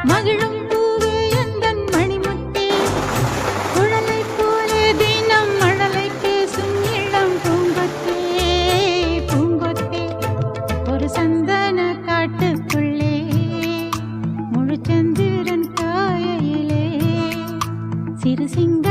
மகிழும் பூவே எந்தன் மணிமுத்தே குழலை போலே தினம் மழலை பேசும் இளம் பூங்கொத்தே பூங்கொத்தே ஒரு சந்தன காட்டுக்குள்ளே முழுச்சந்திரன் காயிலே சிறு சிங்க